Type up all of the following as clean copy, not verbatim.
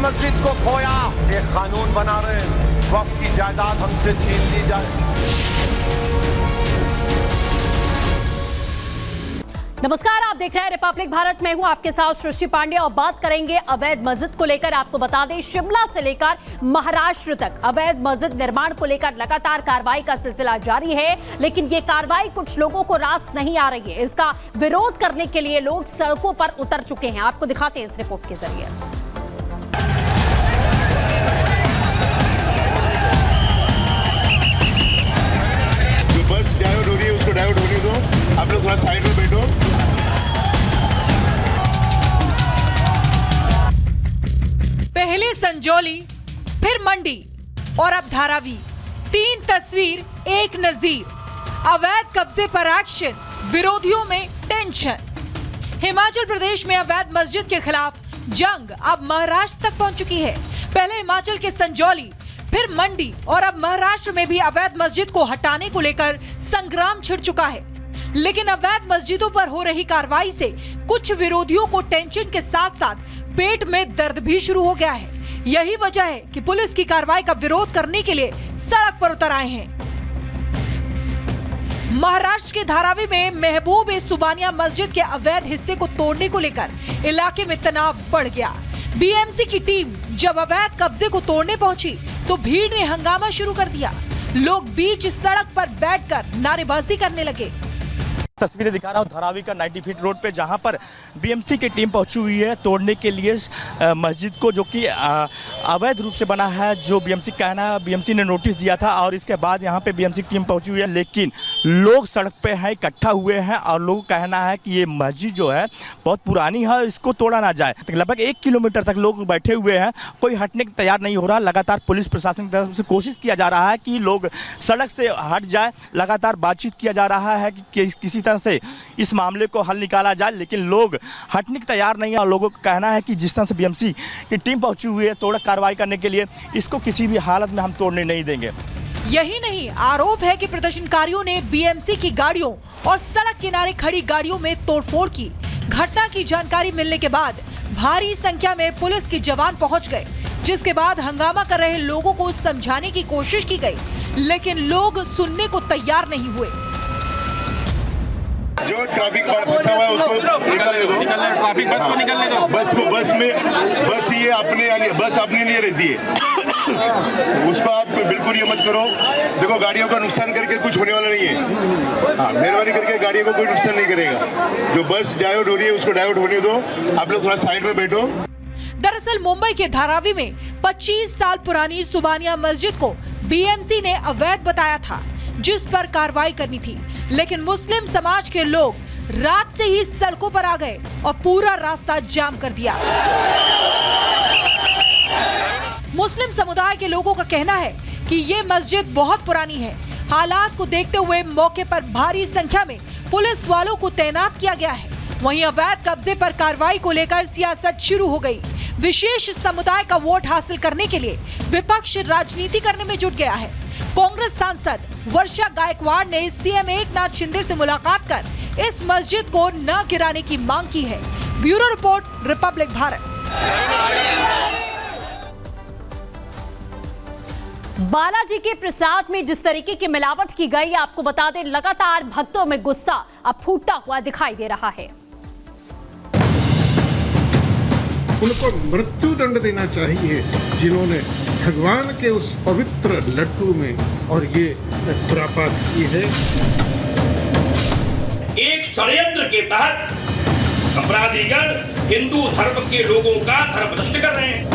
मस्जिद को खोया, ये कानून बना रहे हैं वक्फ की जायदाद हमसे छीन ली जाए। नमस्कार, आप देख रहे हैं रिपब्लिक भारत। मैं हूं आपके साथ सृष्टि पांडे और बात करेंगे अवैध मस्जिद को लेकर। आपको बता दें, शिमला से लेकर महाराष्ट्र तक अवैध मस्जिद निर्माण को लेकर लगातार कार्रवाई का सिलसिला जारी है, लेकिन ये कार्रवाई कुछ लोगों को रास नहीं आ रही है। इसका विरोध करने के लिए लोग सड़कों पर उतर चुके हैं। आपको दिखाते हैं इस रिपोर्ट के जरिए। जो बस डाइवर्ट हो रही है उसको डाइवर्ट होने दो, आप लोग थोड़ा साइड में बैठो। पहले संजौली, फिर मंडी और अब धारावी, 3 तस्वीर एक नजीर। अवैध कब्जे पर एक्शन, विरोधियों में टेंशन। हिमाचल प्रदेश में अवैध मस्जिद के खिलाफ जंग अब महाराष्ट्र तक पहुंच चुकी है। पहले हिमाचल के संजौली, फिर मंडी और अब महाराष्ट्र में भी अवैध मस्जिद को हटाने को लेकर संग्राम छिड़ चुका है। लेकिन अवैध मस्जिदों पर हो रही कार्रवाई से कुछ विरोधियों को टेंशन के साथ साथ पेट में दर्द भी शुरू हो गया है। यही वजह है कि पुलिस की कार्रवाई का विरोध करने के लिए सड़क पर उतर आए हैं। महाराष्ट्र के धारावी में महबूब ए सुबानिया मस्जिद के अवैध हिस्से को तोड़ने को लेकर इलाके में तनाव बढ़ गया। बीएमसी की टीम जब अवैध कब्जे को तोड़ने पहुंची तो भीड़ ने हंगामा शुरू कर दिया। लोग बीच सड़क पर बैठकर नारेबाजी करने लगे। तस्वीरें दिखा रहा हूँ धारावी का 90 फीट रोड पे, जहाँ पर बीएमसी की टीम पहुंची हुई है तोड़ने के लिए मस्जिद को, जो कि अवैध रूप से बना है। जो बीएमसी कहना है, बीएमसी ने नोटिस दिया था और इसके बाद यहाँ पे बीएमसी की टीम पहुंची हुई है, लेकिन लोग सड़क पे हैं, इकट्ठा हुए हैं और लोगों का कहना है कि ये मस्जिद जो है बहुत पुरानी है, इसको तोड़ा ना जाए। लगभग 1 किलोमीटर तक लोग बैठे हुए हैं, कोई हटने को तैयार नहीं हो रहा। लगातार पुलिस प्रशासन की तरफ से कोशिश किया जा रहा है कि लोग सड़क से हट जाए। लगातार बातचीत किया जा रहा है कि किसी तरह से इस मामले को हल निकाला जाए, लेकिन लोग हटने को तैयार नहीं है। और लोगों का कहना है कि जिस तरह से बीएमसी की टीम पहुंची हुई है तोड़ कार्रवाई करने के लिए, इसको किसी भी हालत में हम तोड़ने नहीं देंगे। यही नहीं, आरोप है कि प्रदर्शनकारियों ने बीएमसी की गाड़ियों और सड़क किनारे खड़ी गाड़ियों में तोड़फोड़ की। घटना की जानकारी मिलने के बाद भारी संख्या में पुलिस के जवान पहुंच गए, जिसके बाद हंगामा कर रहे लोगों को समझाने की कोशिश की गई, लेकिन लोग सुनने को तैयार नहीं हुए। जो ट्रैफिक पर फंसा हुआ है उसको निकालने दो, ट्रैफिक बस को निकलने दो। बस ये अपने लिए रहती है, उसको आप बिल्कुल ये मत करो। देखो, गाड़ियों का नुकसान करके कुछ होने वाला नहीं है। हाँ, मेहरबानी करके गाड़ियों को कोई नुकसान नहीं करेगा। जो बस डाइवर्ट हो रही है उसको डाइवर्ट होने दो, आप लोग थोड़ा साइड में बैठो। दरअसल मुंबई के धारावी में 25 साल पुरानी सुबानिया मस्जिद को बीएमसी ने अवैध बताया था, जिस पर कार्रवाई करनी थी, लेकिन मुस्लिम समाज के लोग रात से ही सड़कों पर आ गए और पूरा रास्ता जाम कर दिया। मुस्लिम समुदाय के लोगों का कहना है कि ये मस्जिद बहुत पुरानी है। हालात को देखते हुए मौके पर भारी संख्या में पुलिस वालों को तैनात किया गया है। वहीं अवैध कब्जे पर कार्रवाई को लेकर सियासत शुरू हो गई। विशेष समुदाय का वोट हासिल करने के लिए विपक्ष राजनीति करने में जुट गया है। कांग्रेस सांसद वर्षा गायकवाड़ ने सीएम एकनाथ शिंदे से मुलाकात कर इस मस्जिद को न गिराने की मांग की है। Bureau report, Republic Bharat. Balaji के प्रसाद में जिस तरीके की मिलावट की गई, आपको बता दें, लगातार भक्तों में गुस्सा अब फूटता हुआ दिखाई दे रहा है। उनको मृत्यु दंड देना चाहिए जिन्होंने भगवान के उस पवित्र लड्डू में और ये खुरापात की है। एक षड्यंत्र के तहत अपराधीगण हिंदू धर्म के लोगों का धर्म भ्रष्ट कर रहे हैं।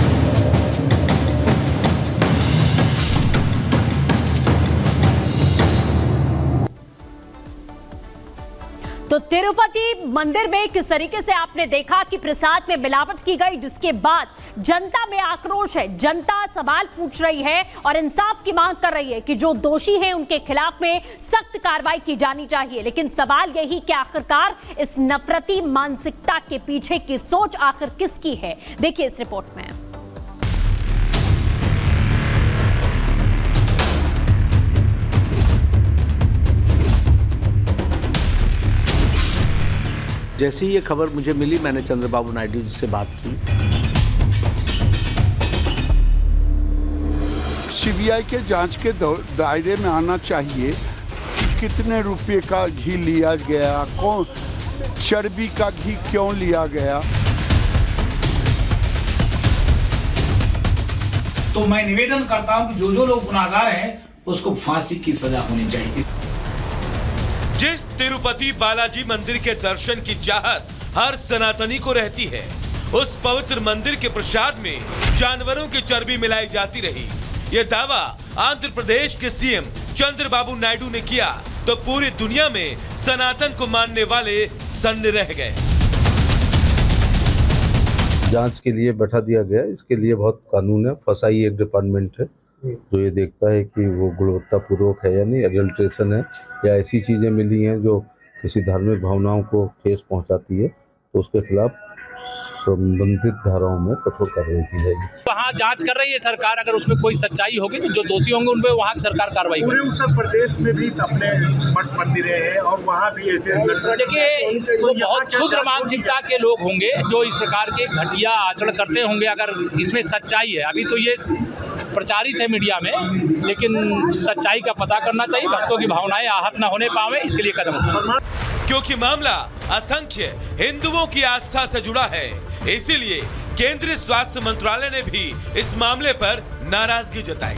तो तिरुपति मंदिर में किस तरीके से आपने देखा कि प्रसाद में मिलावट की गई, जिसके बाद जनता में आक्रोश है। जनता सवाल पूछ रही है और इंसाफ की मांग कर रही है कि जो दोषी हैं उनके खिलाफ में सख्त कार्रवाई की जानी चाहिए। लेकिन सवाल यही कि आखिरकार इस नफरती मानसिकता के पीछे की सोच आखिर किसकी है, देखिए इस रिपोर्ट में। जैसे ही ये खबर मुझे मिली, मैंने चंद्रबाबू नायडू जी से बात की। सीबीआई के जांच के दायरे में आना चाहिए। कितने रुपए का घी लिया गया, कौन चर्बी का घी क्यों लिया गया। तो मैं निवेदन करता हूं कि जो लोग गुनाहगार हैं उसको फांसी की सजा होनी चाहिए। जिस तिरुपति बालाजी मंदिर के दर्शन की चाहत हर सनातनी को रहती है, उस पवित्र मंदिर के प्रसाद में जानवरों की चर्बी मिलाई जाती रही। ये दावा आंध्र प्रदेश के सीएम चंद्रबाबू नायडू ने किया तो पूरी दुनिया में सनातन को मानने वाले सन्न रह गए। जांच के लिए बैठा दिया गया, इसके लिए बहुत कानून है। फसाई एक डिपार्टमेंट है जो ये देखता है कि वो गुणवत्तापूर्वक है या नहीं, एडल्ट्रेशन है या ऐसी चीजें मिली हैं जो किसी धार्मिक भावनाओं को ठेस पहुंचाती है, तो उसके खिलाफ संबंधित धाराओं में कठोर कार्रवाई की जाएगी। वहाँ जांच कर रही है सरकार, अगर उसमें कोई सच्चाई होगी तो जो दोषी होंगे उन पे वहाँ की सरकार कार्रवाई करेगी। उत्तर प्रदेश में भी अपने मठ मंदिरें हैं और वहाँ भी ऐसे देखिए, तो बहुत क्षुद्र मानसिकता के लोग होंगे जो इस प्रकार के घटिया आचरण करते होंगे। अगर इसमें सच्चाई है, अभी तो ये प्रचारित है मीडिया में, लेकिन सच्चाई का पता करना चाहिए, भक्तों की भावनाएं आहत न होने पावे, इसके लिए कदम उठाएं। क्योंकि मामला असंख्य हिंदुओं की आस्था से जुड़ा है, इसीलिए केंद्रीय स्वास्थ्य मंत्रालय ने भी इस मामले पर नाराजगी जताई।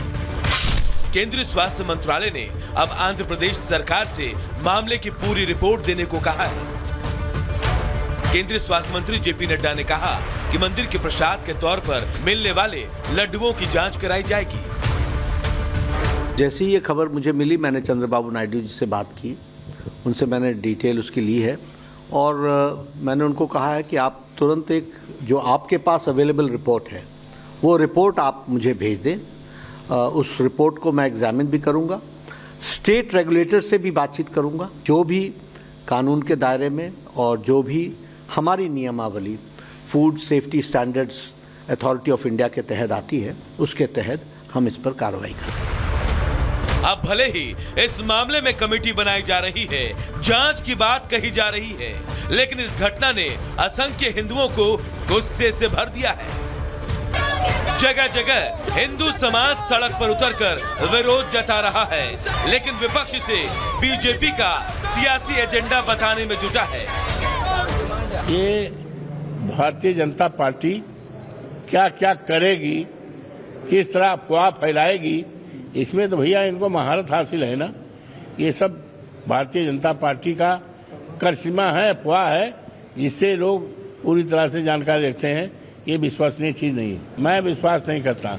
केंद्रीय स्वास्थ्य मंत्रालय ने अब आंध्र प्रदेश सरकार से मामले की पूरी रिपोर्ट देने को कहा है। केंद्रीय स्वास्थ्य मंत्री जेपी नड्डा ने कहा कि मंदिर के प्रसाद के तौर पर मिलने वाले लड्डुओं की जांच कराई जाएगी। जैसे ही ये खबर मुझे मिली, मैंने चंद्रबाबू नायडू जी से बात की, उनसे मैंने डिटेल उसकी ली है और मैंने उनको कहा है कि आप तुरंत एक जो आपके पास अवेलेबल रिपोर्ट है वो रिपोर्ट आप मुझे भेज दें। उस रिपोर्ट को मैं एग्जामिन भी करूंगा, स्टेट रेगुलेटर से भी बातचीत करूंगा, जो भी कानून के दायरे में और जो भी हमारी नियमावली food safety standards authority of India के तहत आती है, उसके तहत हम इस पर कार्रवाई करें। अब भले ही इस मामले में कमेटी बनाई जा रही है, जांच की बात कही जा रही है, लेकिन इस घटना ने असंख्य हिंदुओं को गुस्से से भर दिया है। जगह जगह हिंदू समाज सड़क पर उतरकर विरोध जता रहा है, लेकिन विपक्ष से बीजेपी का सियासी एजेंडा बताने में जुटा है। ये भारतीय जनता पार्टी क्या क्या करेगी, किस तरह अफवाह फैलाएगी, इसमें तो भैया इनको महारत हासिल है ना। ये सब भारतीय जनता पार्टी का करिश्मा है, अफवाह है, जिससे लोग पूरी तरह से जानकारी रखते हैं। ये विश्वसनीय चीज नहीं है, मैं विश्वास नहीं करता।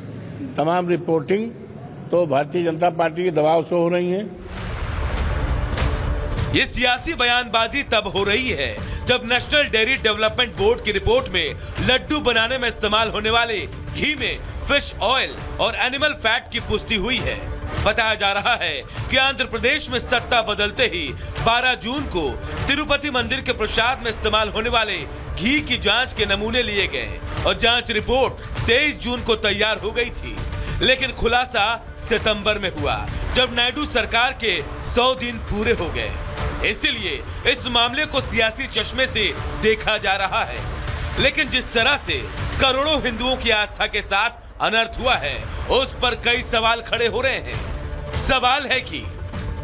तमाम रिपोर्टिंग तो भारतीय जनता पार्टी के दबाव से हो रही है। ये सियासी बयानबाजी तब हो रही है जब नेशनल डेयरी डेवलपमेंट बोर्ड की रिपोर्ट में लड्डू बनाने में इस्तेमाल होने वाले घी में फिश ऑयल और एनिमल फैट की पुष्टि हुई है। बताया जा रहा है कि आंध्र प्रदेश में सत्ता बदलते ही 12 जून को तिरुपति मंदिर के प्रसाद में इस्तेमाल होने वाले घी की जांच के नमूने लिए गए और जांच रिपोर्ट 23 जून को तैयार हो गई थी, लेकिन खुलासा सितंबर में हुआ जब नायडू सरकार के 100 दिन पूरे हो गए। इसलिए इस मामले को सियासी चश्मे से देखा जा रहा है, लेकिन जिस तरह से करोड़ों हिंदुओं की आस्था के साथ अनर्थ हुआ है, उस पर कई सवाल खड़े हो रहे हैं। सवाल है कि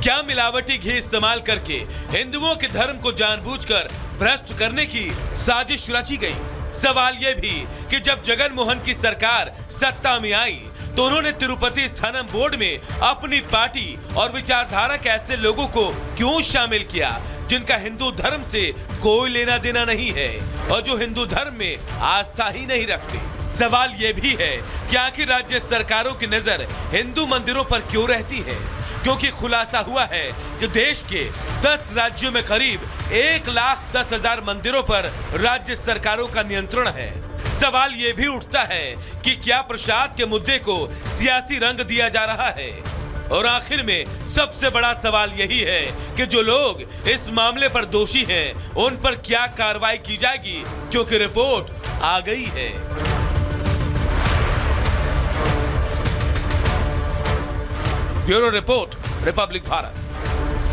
क्या मिलावटी घी इस्तेमाल करके हिंदुओं के धर्म को जानबूझकर भ्रष्ट करने की साजिश रची गई? सवाल यह भी कि जब जगन मोहन की सरकार सत्ता में आई तो उन्होंने तिरुपति स्थानम बोर्ड में अपनी पार्टी और विचारधारा के ऐसे लोगों को क्यों शामिल किया जिनका हिंदू धर्म से कोई लेना देना नहीं है और जो हिंदू धर्म में आस्था ही नहीं रखते। सवाल ये भी है कि आखिर राज्य सरकारों की नजर हिंदू मंदिरों पर क्यों रहती है, क्योंकि खुलासा हुआ है कि देश के 10 राज्यों में करीब 1,10,000 मंदिरों पर राज्य सरकारों का नियंत्रण है। सवाल ये भी उठता है कि क्या प्रसाद के मुद्दे को सियासी रंग दिया जा रहा है? और आखिर में सबसे बड़ा सवाल यही है कि जो लोग इस मामले पर दोषी हैं, उन पर क्या कार्रवाई की जाएगी, क्योंकि रिपोर्ट आ गई है। Bureau report, Republic Bharat.